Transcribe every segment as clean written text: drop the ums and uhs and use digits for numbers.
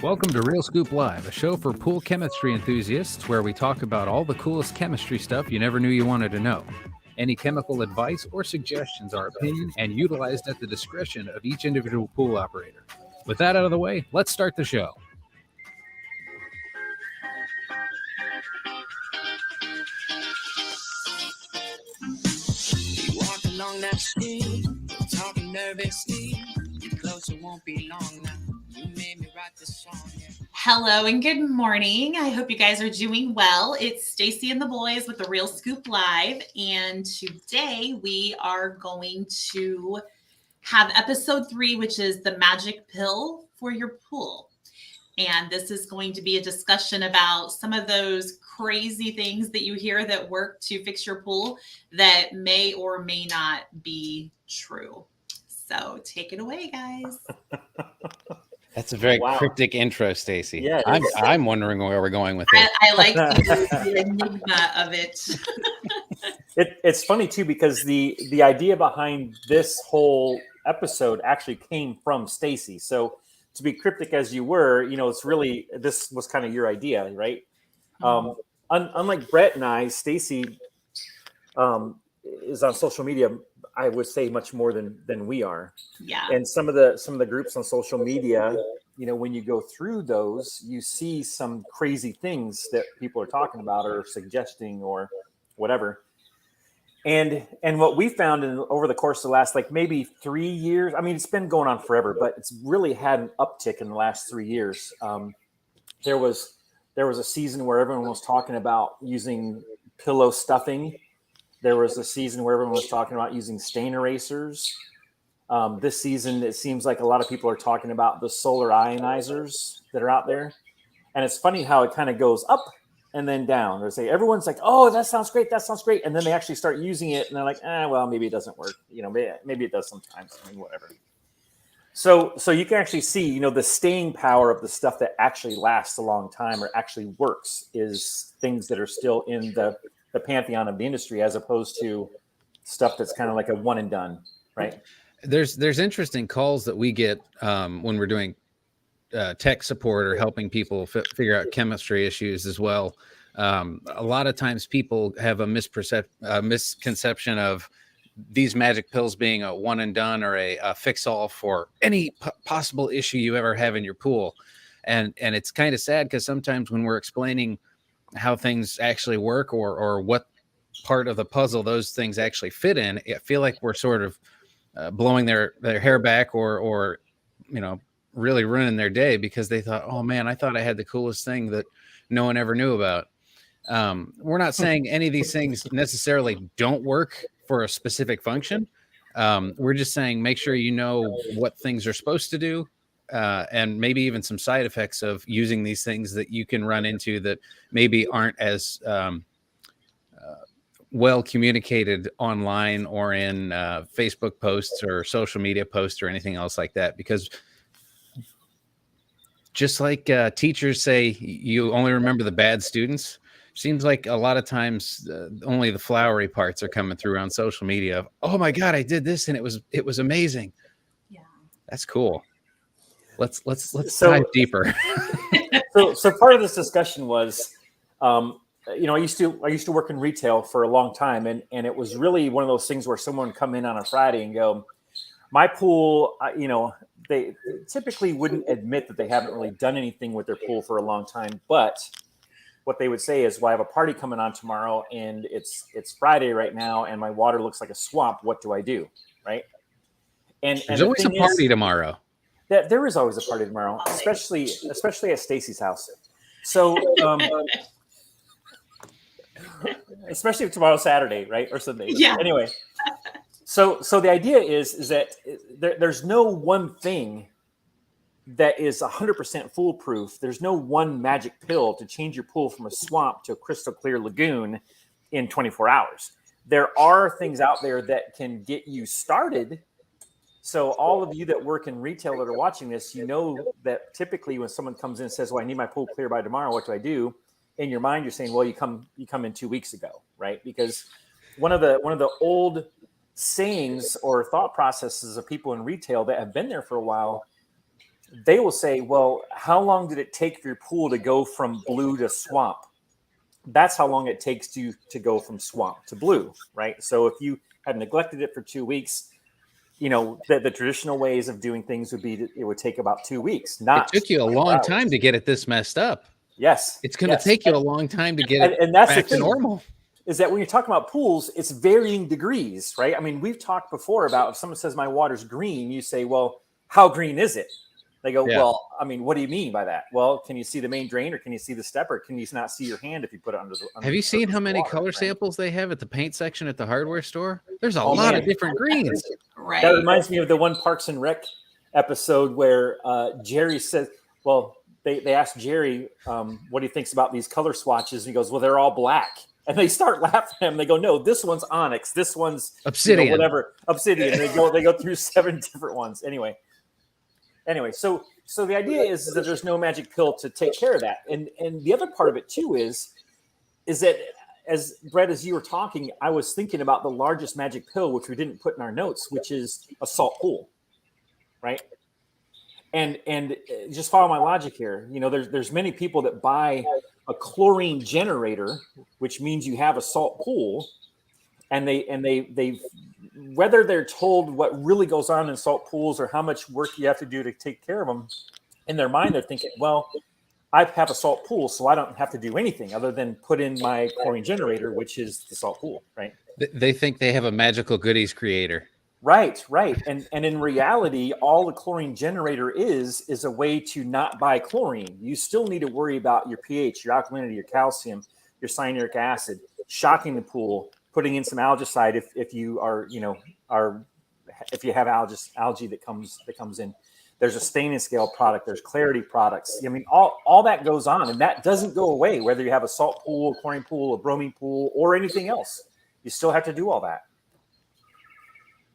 Welcome to Real Scoop Live, a show for pool chemistry enthusiasts where we talk about all the coolest chemistry stuff you never knew you wanted to know. Any chemical advice or suggestions are opinion and utilized at the discretion of each individual pool operator. With that out of the way, let's start the show. Walk along that street, talking nervously. You closer won't be long now. You made me write this song. Hello and good morning. I hope you guys are doing well. It's Stacy and the boys with the Real Scoop Live, and today we are going to have episode 3, which is the magic pill for your pool. And this is going to be a discussion about some of those crazy things that you hear that work to fix your pool that may or may not be true. So take it away, guys. That's a very cryptic intro, Stacy. Yeah, I'm wondering where we're going with it. I like the enigma of it. It's funny too because the idea behind this whole episode actually came from Stacy. So to be cryptic as you were, it's really, this was kind of your idea, right? Unlike Brett and I, Stacy is on social media, I would say, much more than we are. Yeah. And some of the groups on social media, when you go through those, you see some crazy things that people are talking about or suggesting or whatever. And what we found over the course of the last, maybe 3 years, I mean, it's been going on forever, but it's really had an uptick in the last 3 years. There was a season where everyone was talking about using pillow stuffing. There was a season where everyone was talking about using stain erasers. This season, it seems like a lot of people are talking about the solar ionizers that are out there. And it's funny how it kind of goes up and then down. They say, everyone's like, oh, that sounds great. That sounds great. And then they actually start using it and they're like, well, maybe it doesn't work. Maybe it does sometimes. I mean, whatever. So you can actually see, the staying power of the stuff that actually lasts a long time or actually works is things that are still in the pantheon of the industry, as opposed to stuff that's kind of like a one and done, right? There's interesting calls that we get when we're doing tech support or helping people figure out chemistry issues as well. A lot of times people have a misconception of these magic pills being a one and done or a fix-all for any possible issue you ever have in your pool. And it's kind of sad because sometimes when we're explaining how things actually work or what part of the puzzle those things actually fit in, I feel like we're sort of blowing their hair back or really ruining their day because they thought, oh man, I thought I had the coolest thing that no one ever knew about. We're not saying any of these things necessarily don't work for a specific function. We're just saying make sure you know what things are supposed to do. And maybe even some side effects of using these things that you can run into that maybe aren't as well communicated online or in Facebook posts or social media posts or anything else like that. Because just like teachers say, you only remember the bad students. Seems like a lot of times only the flowery parts are coming through on social media. Oh my God, I did this and it was amazing. Yeah, that's cool. Let's dive deeper. So part of this discussion was, I used to work in retail for a long time, and it was really one of those things where someone would come in on a Friday and go, my pool, they typically wouldn't admit that they haven't really done anything with their pool for a long time, but what they would say is, well, I have a party coming on tomorrow and it's Friday right now and my water looks like a swamp. What do I do? Right. And there's always a party tomorrow. There is always a party tomorrow, especially at Stacy's house. So, especially if tomorrow's Saturday, right? Or Sunday. Yeah. Anyway, so the idea is that there's no one thing that is 100% foolproof. There's no one magic pill to change your pool from a swamp to a crystal clear lagoon in 24 hours. There are things out there that can get you started. So all of you that work in retail that are watching this, that typically when someone comes in and says, well, I need my pool clear by tomorrow, what do I do? In your mind, you're saying, well, you come in 2 weeks ago, right? Because one of the old sayings or thought processes of people in retail that have been there for a while they will say, well, how long did it take for your pool to go from blue to swamp? That's how long it takes to go from swamp to blue, right? So if you had neglected it for 2 weeks, the traditional ways of doing things would be it would take about 2 weeks. Not it took you a 24 long hours. time to get it this messed up. Yes, It's going to take you a long time to get it and that's back the thing, to normal. is that when you're talking about pools, it's varying degrees, right? I mean, we've talked before about if someone says my water's green, you say, well, how green is it? They go, well, I mean, what do you mean by that? Well, can you see the main drain, or can you see the step, or can you not see your hand if you put it under the Have you seen how many water, color right? samples they have at the paint section at the hardware store? There's a lot of different greens. Right. That reminds me of the one Parks and Rec episode where Jerry says, well, they asked Jerry what he thinks about these color swatches. And he goes, well, they're all black. And they start laughing at him. They go, no, this one's onyx. This one's obsidian, whatever, obsidian. And they go through 7 different ones. Anyway, so the idea is that there's no magic pill to take care of that. And the other part of it too is that, as Brett, as you were talking, I was thinking about the largest magic pill, which we didn't put in our notes, which is a salt pool, right? And just follow my logic here. There's many people that buy a chlorine generator, which means you have a salt pool, and they whether they're told what really goes on in salt pools or how much work you have to do to take care of them, in their mind they're thinking, well, I have a salt pool, so I don't have to do anything other than put in my chlorine generator, which is the salt pool, right? They think they have a magical goodies creator. Right. And in reality, all the chlorine generator is a way to not buy chlorine. You still need to worry about your pH, your alkalinity, your calcium, your cyanuric acid, shocking the pool, putting in some algicide if you if you have algae that comes in. There's a staining scale product. There's clarity products. I mean, all that goes on, and that doesn't go away whether you have a salt pool, a chlorine pool, a bromine pool, or anything else. You still have to do all that.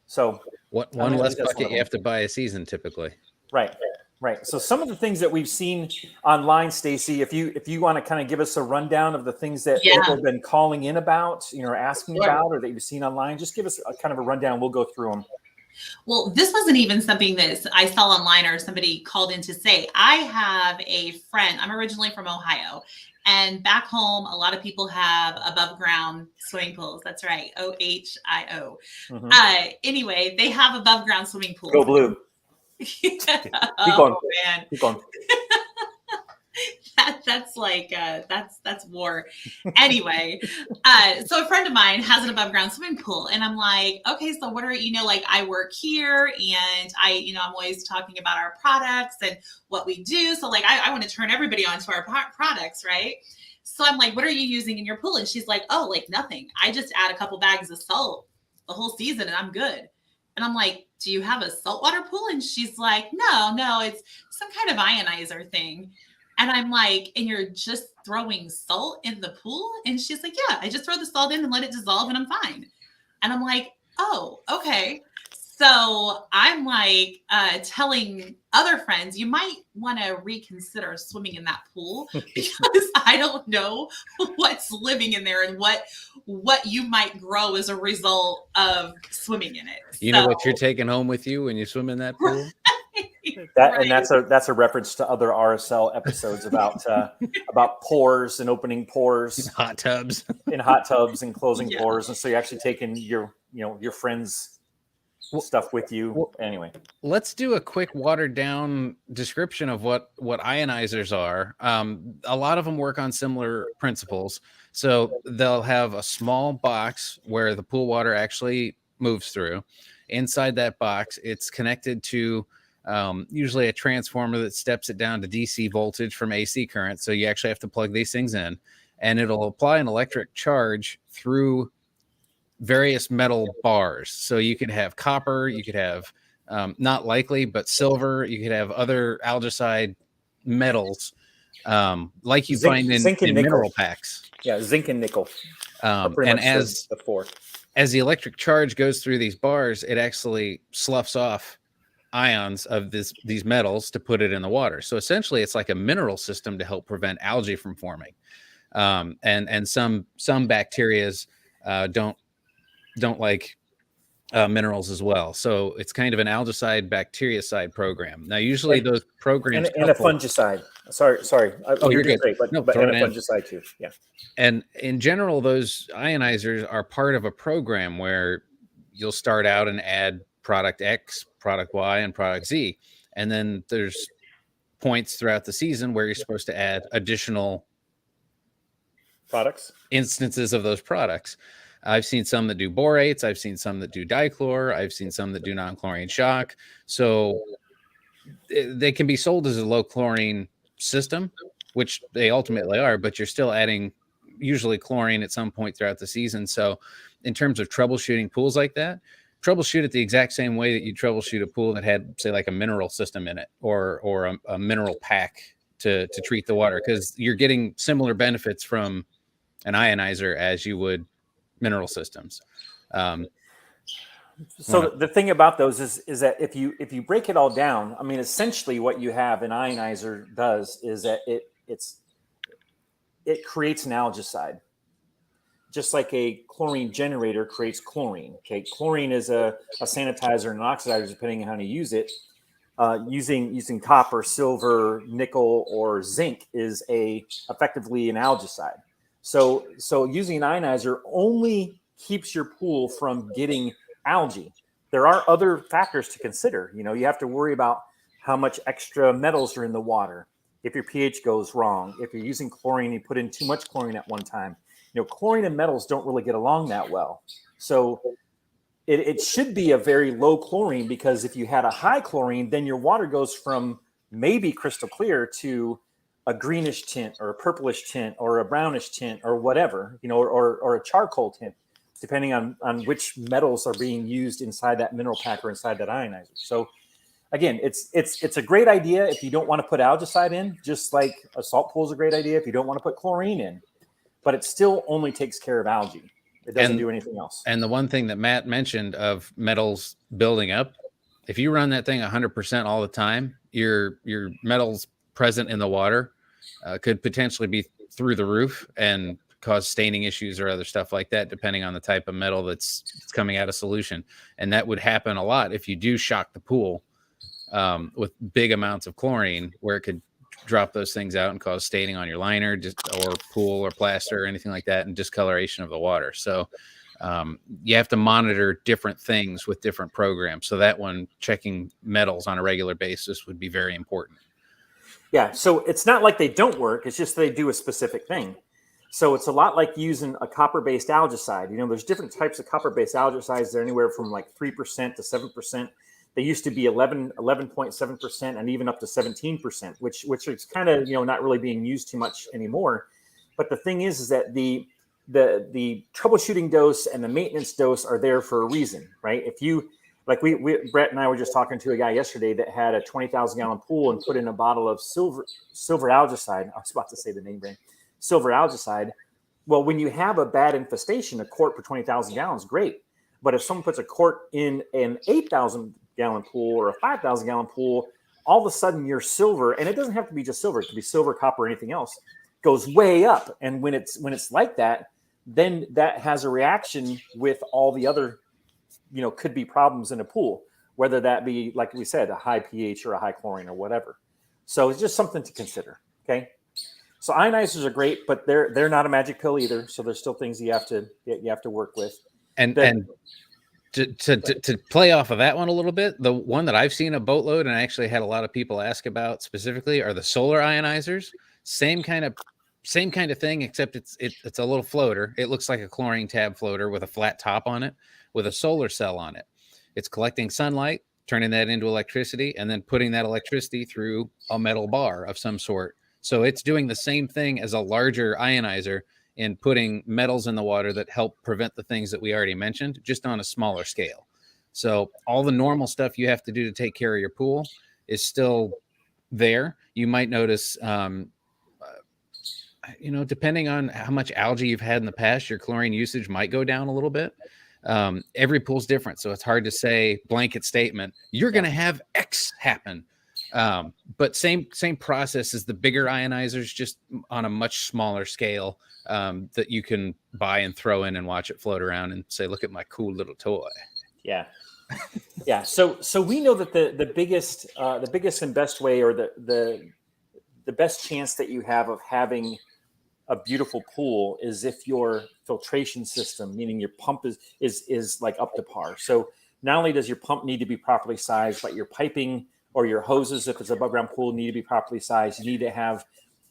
So one less bucket you have to buy a season typically. Right. So some of the things that we've seen online, Stacy, if you want to kind of give us a rundown of the things that people have been calling in about, asking about, or that you've seen online, just give us a kind of a rundown. We'll go through them. Well, this wasn't even something that I saw online or somebody called in to say. I have a friend. I'm originally from Ohio. And back home, a lot of people have above ground swimming pools. That's right. OHIO. Mm-hmm. Anyway, they have above ground swimming pools. Go blue. Keep going. Man. Keep going. That's like that's war. Anyway, so a friend of mine has an above ground swimming pool, and I'm like, okay, so what are like I work here, and I'm always talking about our products and what we do. So like I want to turn everybody on to our products, right? So I'm like, what are you using in your pool? And she's like, oh, like nothing. I just add a couple bags of salt the whole season, and I'm good. And I'm like, do you have a saltwater pool? And she's like, no, it's some kind of ionizer thing. And I'm like, and you're just throwing salt in the pool? And she's like, yeah, I just throw the salt in and let it dissolve and I'm fine. And I'm like, oh, okay. So I'm like telling other friends, you might want to reconsider swimming in that pool because I don't know what's living in there and what you might grow as a result of swimming in it. You know what you're taking home with you when you swim in that pool? And that's a reference to other RSL episodes about pores and opening pores, hot tubs, and closing pores, and so you're actually taking your friends' stuff with you. Anyway, let's do a quick watered down description of what ionizers are. A lot of them work on similar principles. So they'll have a small box where the pool water actually moves through. Inside that box, it's connected to usually a transformer that steps it down to DC voltage from AC current. So you actually have to plug these things in, and it'll apply an electric charge through various metal bars. So you could have copper, you could have not likely, but silver, you could have other algicide metals like you find in mineral packs. Yeah, zinc and nickel. And as the electric charge goes through these bars, it actually sloughs off ions of these metals to put it in the water. So essentially it's like a mineral system to help prevent algae from forming. And some bacterias don't like minerals as well. So it's kind of an algicide bactericide program. Now, usually those programs and a fungicide. Sorry. Oh, you're doing good. great, No, but throw and it a in. fungicide too. Yeah. And in general, those ionizers are part of a program where you'll start out and add product X, product Y, and product Z. And then there's points throughout the season where you're supposed to add additional Products, instances of those products. I've seen some that do borates. I've seen some that do dichlor. I've seen some that do non-chlorine shock. So they can be sold as a low chlorine system, which they ultimately are, but you're still adding usually chlorine at some point throughout the season. So in terms of troubleshooting pools like that, troubleshoot it the exact same way that you troubleshoot a pool that had, say, like a mineral system in it, or a mineral pack to treat the water, because you're getting similar benefits from an ionizer as you would mineral systems. So the thing about those is that if you break it all down, I mean, essentially what you have an ionizer does is that it creates an algicide, just like a chlorine generator creates chlorine. Okay, chlorine is a sanitizer and an oxidizer, depending on how you use it. Using copper, silver, nickel, or zinc is effectively an algicide. So using an ionizer only keeps your pool from getting algae. There are other factors to consider. You have to worry about how much extra metals are in the water. If your pH goes wrong, if you're using chlorine, you put in too much chlorine at one time. Chlorine and metals don't really get along that well. So it should be a very low chlorine, because if you had a high chlorine, then your water goes from maybe crystal clear to a greenish tint or a purplish tint or a brownish tint or whatever, or a charcoal tint, depending on which metals are being used inside that mineral pack or inside that ionizer. So again, it's a great idea if you don't want to put algicide in, just like a salt pool is a great idea if you don't want to put chlorine in, but it still only takes care of algae. It doesn't do anything else. And the one thing that Matt mentioned of metals building up, if you run that thing 100% all the time, your metals present in the water could potentially be through the roof and cause staining issues or other stuff like that, depending on the type of metal that's coming out of solution. And that would happen a lot if you do shock the pool with big amounts of chlorine, where it could drop those things out and cause staining on your liner, or pool or plaster or anything like that, and discoloration of the water. So you have to monitor different things with different programs. So that one, checking metals on a regular basis, would be very important. Yeah. So it's not like they don't work. It's just they do a specific thing. So it's a lot like using a copper-based algicide. There's different types of copper-based algicides. They're anywhere from like 3% to 7%. They used to be 11.7% and even up to 17%, which is kind of, not really being used too much anymore. But the thing is that the troubleshooting dose and the maintenance dose are there for a reason, right? If you, like Brett and I were just talking to a guy yesterday that had a 20,000 gallon pool and put in a bottle of silver algicide. I was about to say the name brand, silver algicide. Well, when you have a bad infestation, a quart per 20,000 gallons, great. But if someone puts a quart in an 8,000 gallon pool or a 5,000 gallon pool, all of a sudden your silver, and it doesn't have to be just silver, it could be silver, copper, or anything else, goes way up. And when it's like that, then that has a reaction with all the other, could be problems in a pool, whether that be, like we said, a high pH or a high chlorine or whatever. So it's just something to consider. Okay. So ionizers are great, but they're not a magic pill either. So there's still things you have to work with. And to play off of that one a little bit, the one that I've seen a boatload and I actually had a lot of people ask about specifically are the solar ionizers. Same kind of thing, except it's a little floater. It looks like a chlorine tab floater with a flat top on it, with a solar cell on it. It's collecting sunlight, turning that into electricity, and then putting that electricity through a metal bar of some sort. So it's doing the same thing as a larger ionizer in putting metals in the water that help prevent the things that we already mentioned, just on a smaller scale. So all the normal stuff you have to do to take care of your pool is still there. You might notice, depending on how much algae you've had in the past, your chlorine usage might go down a little bit. Every pool's different, so it's hard to say blanket statement, you're going to have X happen. But same process as the bigger ionizers, just on a much smaller scale, that you can buy and throw in and watch it float around and say, look at my cool little toy. Yeah. Yeah. So we know that the biggest and best way, or the best chance that you have of having a beautiful pool is if your filtration system, meaning your pump is like up to par. So not only does your pump need to be properly sized, but your piping or your hoses, if it's above ground pool, need to be properly sized. You need to have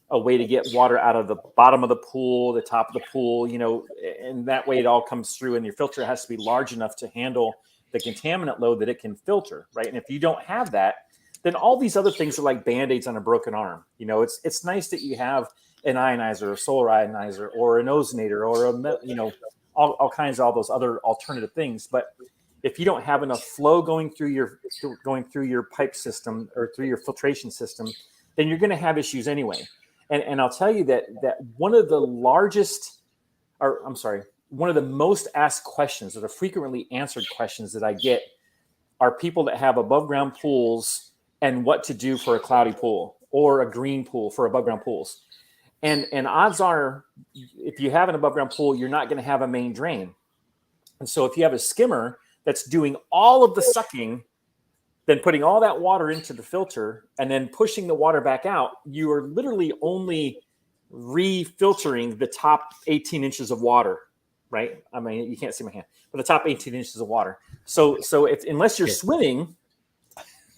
a way to get water out of the bottom of the pool, the top of the pool, and that way it all comes through, and your filter has to be large enough to handle the contaminant load that it can filter, right? And if you don't have that, then all these other things are like Band-Aids on a broken arm. It's nice that you have an ionizer, a solar ionizer, or an ozonator, or all kinds of all those other alternative things. But if you don't have enough flow going through your pipe system or through your filtration system, then you're going to have issues anyway. And I'll tell you that one of the most asked questions, or the frequently answered questions that I get, are people that have above ground pools and what to do for a cloudy pool or a green pool for above ground pools. And odds are, if you have an above ground pool, you're not going to have a main drain. And so if you have a skimmer that's doing all of the sucking, then putting all that water into the filter and then pushing the water back out, you are literally only refiltering the top 18 inches of water, right? I mean, you can't see my hand, but the top 18 inches of water. So unless you're swimming,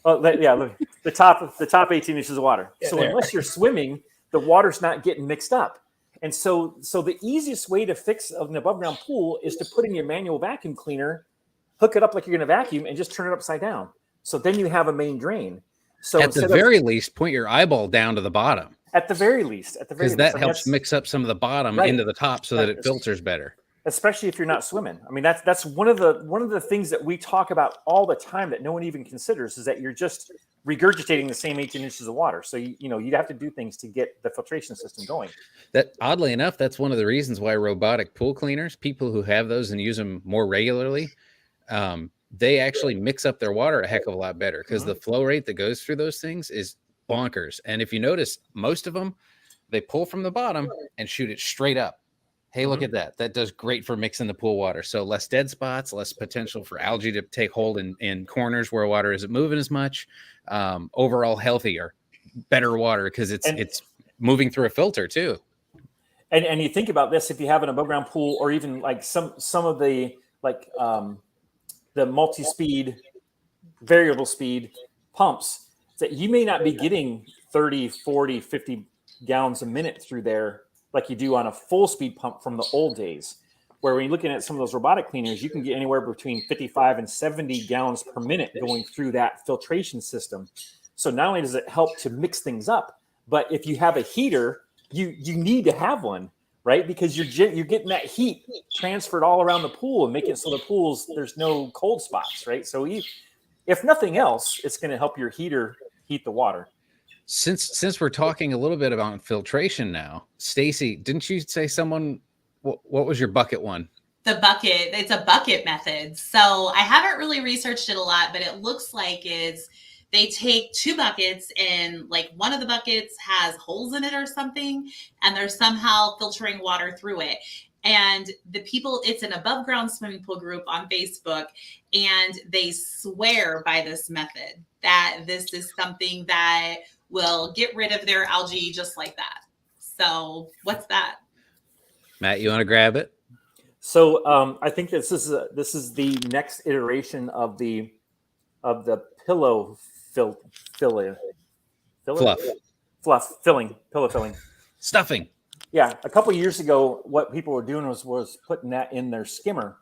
the top 18 inches of water. So unless you're swimming, the water's not getting mixed up. And so the easiest way to fix an above ground pool is to put in your manual vacuum cleaner, hook it up like you're going to vacuum, and just turn it upside down. So then you have a main drain. So at the very least, point your eyeball down to the bottom. At the very least, because that helps mix up some of the bottom into the top so that it filters better. Especially if you're not swimming. I mean, that's one of the things that we talk about all the time that no one even considers, is that you're just regurgitating the same 18 inches of water. So you'd have to do things to get the filtration system going. That, oddly enough, that's one of the reasons why robotic pool cleaners, people who have those and use them more regularly, they actually mix up their water a heck of a lot better, because the flow rate that goes through those things is bonkers. And if you notice, most of them, they pull from the bottom and shoot it straight up. Hey, look at that. That does great for mixing the pool water. So less dead spots, less potential for algae to take hold in corners where water isn't moving as much. Overall healthier, better water, because it's moving through a filter too. And you think about this, if you have an above ground pool, or even like some of the the multi-speed, variable speed pumps, that you may not be getting 30, 40, 50 gallons a minute through there like you do on a full speed pump from the old days, where when you're looking at some of those robotic cleaners, you can get anywhere between 55 and 70 gallons per minute going through that filtration system. So not only does it help to mix things up, but if you have a heater, you need to have one, right? Because you're getting that heat transferred all around the pool and making it so the pools, there's no cold spots, right? So if nothing else, it's going to help your heater heat the water. Since we're talking a little bit about filtration now, Stacy, didn't you say what was your bucket one? The bucket, it's a bucket method. So I haven't really researched it a lot, but it looks like they take 2 buckets, and like one of the buckets has holes in it or something, and they're somehow filtering water through it. And the people, it's an above ground swimming pool group on Facebook, and they swear by this method, that this is something that will get rid of their algae just like that. So what's that? Matt, you want to grab it? So I think this is the next iteration of the pillow pillow filling stuffing. Yeah, a couple of years ago, what people were doing was putting that in their skimmer.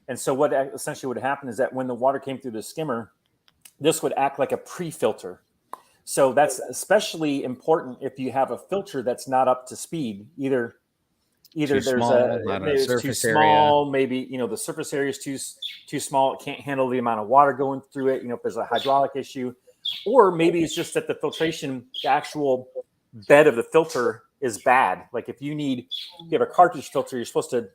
And so what essentially would happen is that when the water came through the skimmer, this would act like a pre-filter. So that's especially important if you have a filter that's not up to speed. Either there's it's too small, maybe the surface area is too small, it can't handle the amount of water going through it, if there's a hydraulic issue, or maybe it's just that the actual bed of the filter is bad. Like if you have a cartridge filter, you're supposed to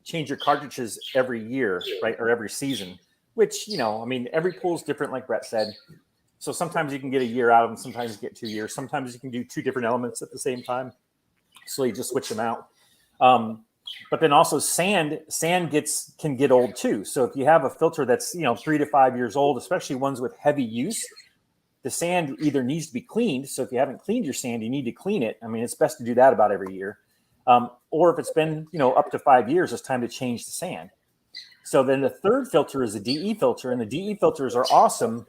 change your cartridges every year, right? Or every season, which, every pool is different, like Brett said. So sometimes you can get a year out of them. Sometimes you get 2 years. Sometimes you can do 2 different elements at the same time. So you just switch them out. But then also sand can get old too. So if you have a filter that's 3 to 5 years old, especially ones with heavy use, the sand either needs to be cleaned. So if you haven't cleaned your sand, you need to clean it. I mean, it's best to do that about every year. Or if it's been up to 5 years, it's time to change the sand. So then the third filter is a DE filter, and the DE filters are awesome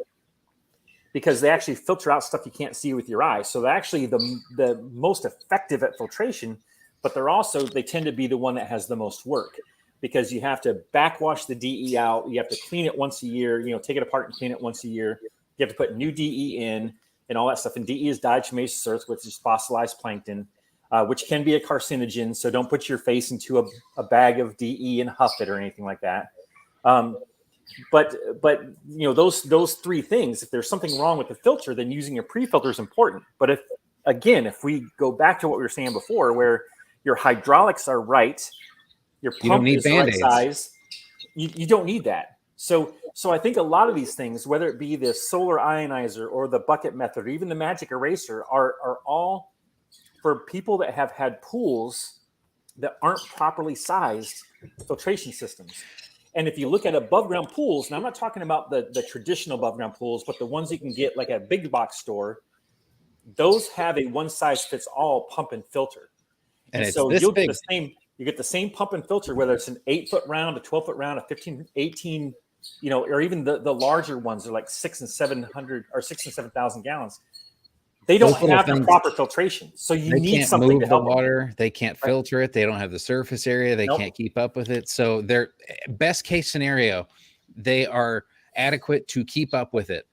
because they actually filter out stuff you can't see with your eyes. So they're actually the most effective at filtration, but they tend to be the one that has the most work because you have to backwash the DE out. You have to clean it once a year, take it apart and clean it once a year. You have to put new DE in and all that stuff. And DE is diatomaceous earth, which is fossilized plankton, which can be a carcinogen. So don't put your face into a bag of DE and huff it or anything like that. But those three things, if there's something wrong with the filter, then using a pre-filter is important. But if we go back to what we were saying before, where your hydraulics are right, your pump is the right size, you don't need that. So I think a lot of these things, whether it be the solar ionizer or the bucket method or even the magic eraser, are all for people that have had pools that aren't properly sized filtration systems. And if you look at above ground pools, and I'm not talking about the traditional above ground pools, but the ones you can get like at a big box store, those have a one size fits all pump and filter. And so you'll get the same pump and filter, whether it's an 8-foot round, a 12-foot round, a 15, 18, or even the larger ones are like 6,000 and 700 or 6,000 and 7,000 gallons. They don't have the proper filtration. So you need something to help the water. They can't filter it. They don't have the surface area. They can't keep up with it. So their best case scenario, they are adequate to keep up with it.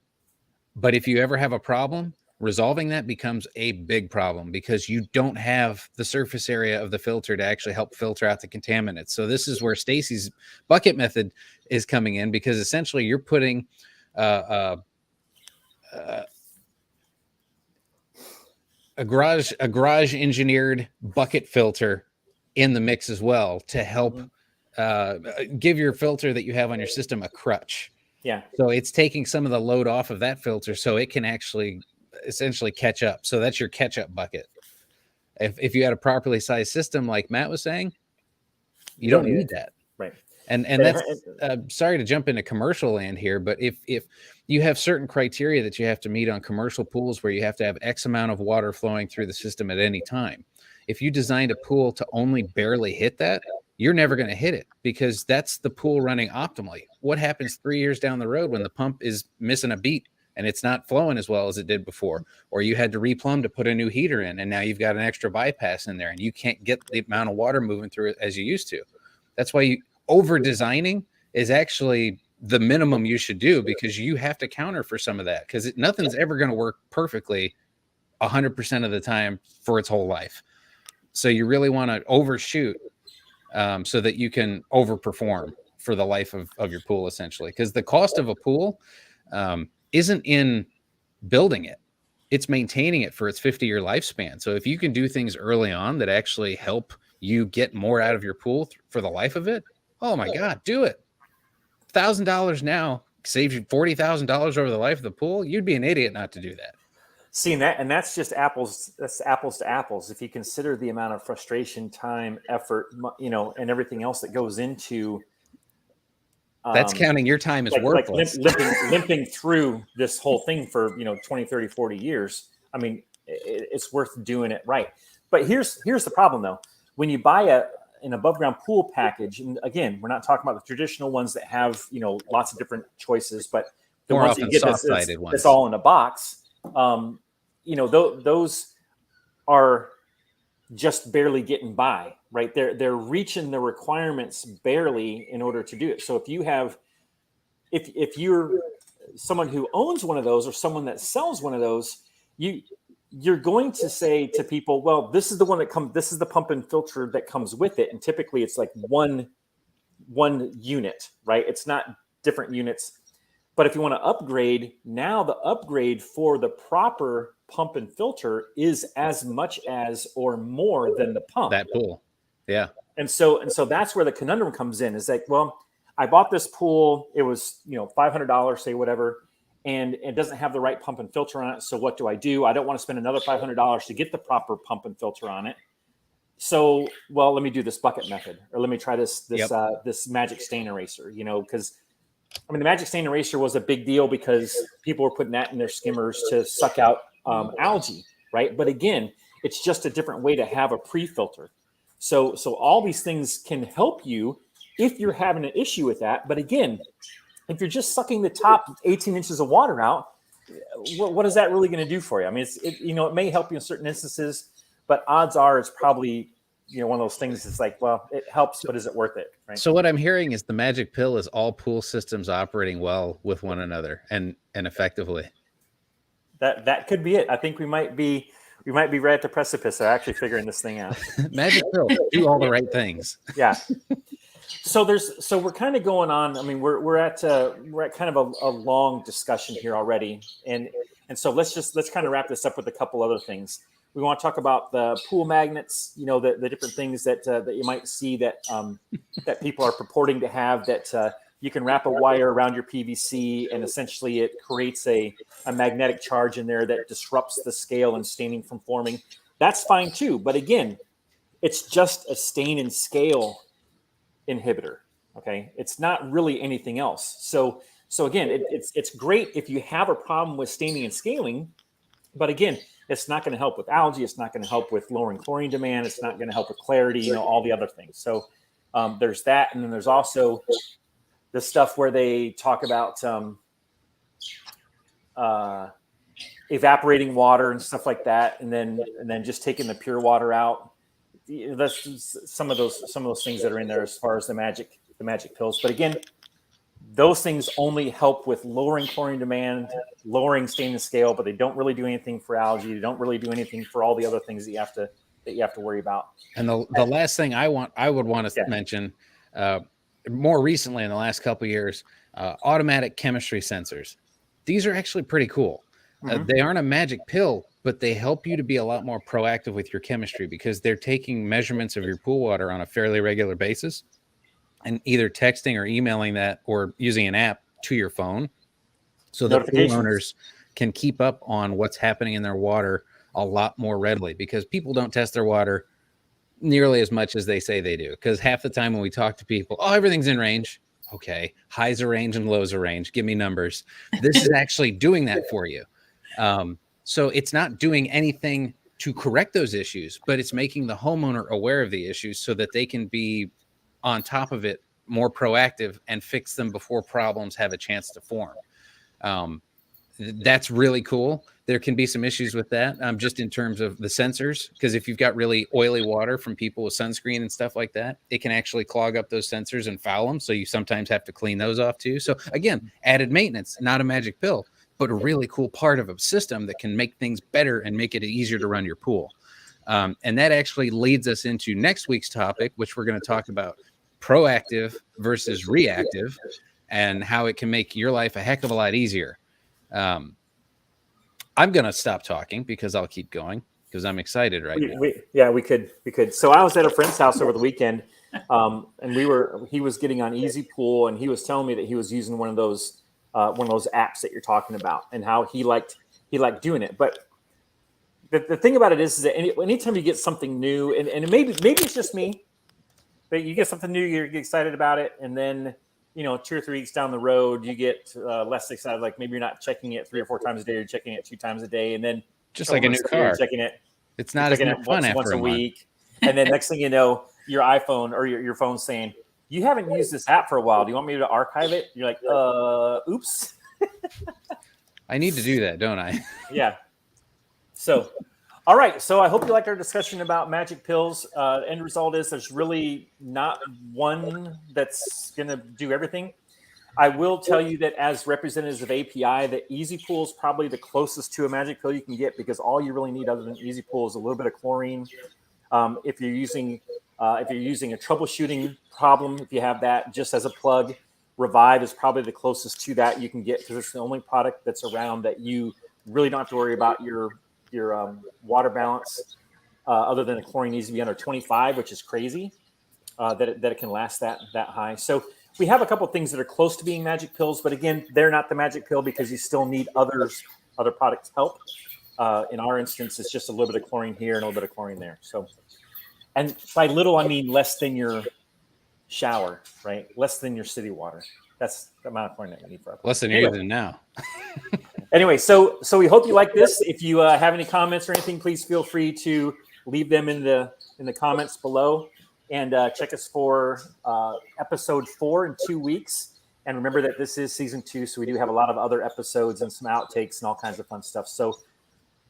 But if you ever have a problem, resolving that becomes a big problem because you don't have the surface area of the filter to actually help filter out the contaminants. So this is where Stacy's bucket method is coming in, because essentially you're putting a garage engineered bucket filter in the mix as well to help give your filter that you have on your system a crutch. Yeah. So it's taking some of the load off of that filter so it can actually essentially catch up. So that's your catch up bucket. If you had a properly sized system, like Matt was saying, you don't need that. Right. And that's sorry to jump into commercial land here, but if you have certain criteria that you have to meet on commercial pools where you have to have X amount of water flowing through the system at any time, if you designed a pool to only barely hit that, you're never going to hit it because that's the pool running optimally. What happens 3 years down the road when the pump is missing a beat and it's not flowing as well as it did before, or you had to replumb to put a new heater in and now you've got an extra bypass in there and you can't get the amount of water moving through it as you used to? That's why over designing is actually the minimum you should do, because you have to counter for some of that, because nothing's ever going to work perfectly 100% of the time for its whole life. So you really want to overshoot so that you can overperform for the life of your pool, essentially, because the cost of a pool isn't in building it. It's maintaining it for its 50-year lifespan. So if you can do things early on that actually help you get more out of your pool for the life of it, oh my God, do it. $1,000 now saves you $40,000 over the life of the pool. You'd be an idiot not to do that. See, that's just apples. That's apples to apples. If you consider the amount of frustration, time, effort, and everything else that goes into. That's counting your time as worthless. Limping through this whole thing for 20, 30, 40 years. I mean, it's worth doing it right. But here's the problem though. When you buy an above ground pool package, and again, we're not talking about the traditional ones that have lots of different choices, but the more ones that you get that's all in a box. Those are just barely getting by, right? They're reaching the requirements barely in order to do it. So if you're someone who owns one of those or someone that sells one of those, you're going to say to people, well, this is the one this is the pump and filter that comes with it. And typically it's like one unit, right? It's not different units. But if you want to upgrade, now the upgrade for the proper pump and filter is as much as or more than the pump. That pool. Yeah. And so that's where the conundrum comes in, is like, well, I bought this pool. It was, $500, say whatever, and it doesn't have the right pump and filter on it. So what do? I don't want to spend another $500 to get the proper pump and filter on it. So, well, let me do this bucket method, or let me try this Yep. This magic stain eraser. Because I mean, the magic stain eraser was a big deal because people were putting that in their skimmers to suck out algae, right? But again, it's just a different way to have a pre-filter. So all these things can help you if you're having an issue with that. But again, if you're just sucking the top 18 inches of water out, what is that really going to do for you? I mean, it may help you in certain instances, but odds are it's probably one of those things. It's like, well, it helps, but is it worth it? Right. So what I'm hearing is the magic pill is all pool systems operating well with one another and effectively. That could be it. I think we might be right at the precipice of actually figuring this thing out. Magic pill, do all the right things. Yeah. So we're kind of going on. I mean, we're at kind of a long discussion here already, and so let's kind of wrap this up with a couple other things. We want to talk about the pool magnets, the different things that you might see that people are purporting to have, that you can wrap a wire around your PVC and essentially it creates a magnetic charge in there that disrupts the scale and staining from forming. That's fine too, but again, it's just a stain and scale inhibitor. Okay, it's not really anything else. So again, it's great if you have a problem with staining and scaling, but again, it's not going to help with algae. It's not going to help with lowering chlorine demand. It's not going to help with clarity. All the other things. So there's that, and then there's also the stuff where they talk about evaporating water and stuff like that, and then just taking the pure water out. That's some of those things that are in there as far as the magic pills. But again, those things only help with lowering chlorine demand, lowering stain and scale, but they don't really do anything for algae. They don't really do anything for all the other things that you have to worry about. And the last thing I would want to mention, more recently in the last couple of years, automatic chemistry sensors. These are actually pretty cool. They aren't a magic pill, but they help you to be a lot more proactive with your chemistry because they're taking measurements of your pool water on a fairly regular basis and either texting or emailing that or using an app to your phone so that pool owners can keep up on what's happening in their water a lot more readily, because people don't test their water nearly as much as they say they do. Because half the time when we talk to people, everything's in range. Okay, highs are range and lows are range. Give me numbers. This is actually doing that for you. So it's not doing anything to correct those issues, but it's making the homeowner aware of the issues so that they can be on top of it, more proactive, and fix them before problems have a chance to form. That's really cool. There can be some issues with that, just in terms of the sensors, because if you've got really oily water from people with sunscreen and stuff like that, it can actually clog up those sensors and foul them. So you sometimes have to clean those off too. So again, added maintenance, not a magic pill, but a really cool part of a system that can make things better and make it easier to run your pool. And that actually leads us into next week's topic, which we're going to talk about proactive versus reactive and how it can make your life a heck of a lot easier. I'm going to stop talking because I'll keep going because I'm excited right now. We could. So I was at a friend's house over the weekend, and he was getting on Easy Pool, and he was telling me that he was using one of those apps that you're talking about and how he liked doing it. But the thing about it is that anytime you get something new, and maybe it's just me, but you get something new, you get excited about it, and then 2 or 3 weeks down the road, you get less excited. Like maybe you're not checking it 3 or 4 times a day, you're checking it 2 times a day, and then just like a new car, checking it. It's not as much fun after once a week, and then next thing you know, your iPhone or your phone's saying, "You haven't used this app for a while. Do you want me to archive it?" You're like, oops. I need to do that, don't I? Yeah. So, all right. So I hope you liked our discussion about magic pills. End result is there's really not one that's going to do everything. I will tell you that as representatives of API, the Easy Pool is probably the closest to a magic pill you can get, because all you really need other than Easy Pool is a little bit of chlorine. If you're using a troubleshooting problem, if you have that just as a plug, Revive is probably the closest to that you can get, because it's the only product that's around that you really don't have to worry about your water balance, other than the chlorine needs to be under 25, which is crazy that it can last that high. So we have a couple of things that are close to being magic pills, but again, they're not the magic pill because you still need other products help. In our instance, it's just a little bit of chlorine here and a little bit of chlorine there. So And by little, I mean less than your shower, right? Less than your city water. That's the amount of chlorine that you need for Less than you're using now. Anyway, so we hope you like this. If you have any comments or anything, please feel free to leave them in the comments below, and check us for episode 4 in 2 weeks. And remember that this is season 2, so we do have a lot of other episodes and some outtakes and all kinds of fun stuff. So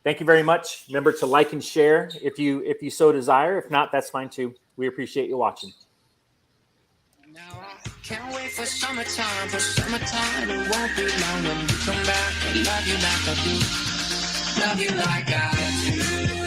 thank you very much. Remember to like and share if you so desire. If not, that's fine too. We appreciate you watching. Now I can't wait for summertime, it won't be long when you come back and love you like I do, love you like I do.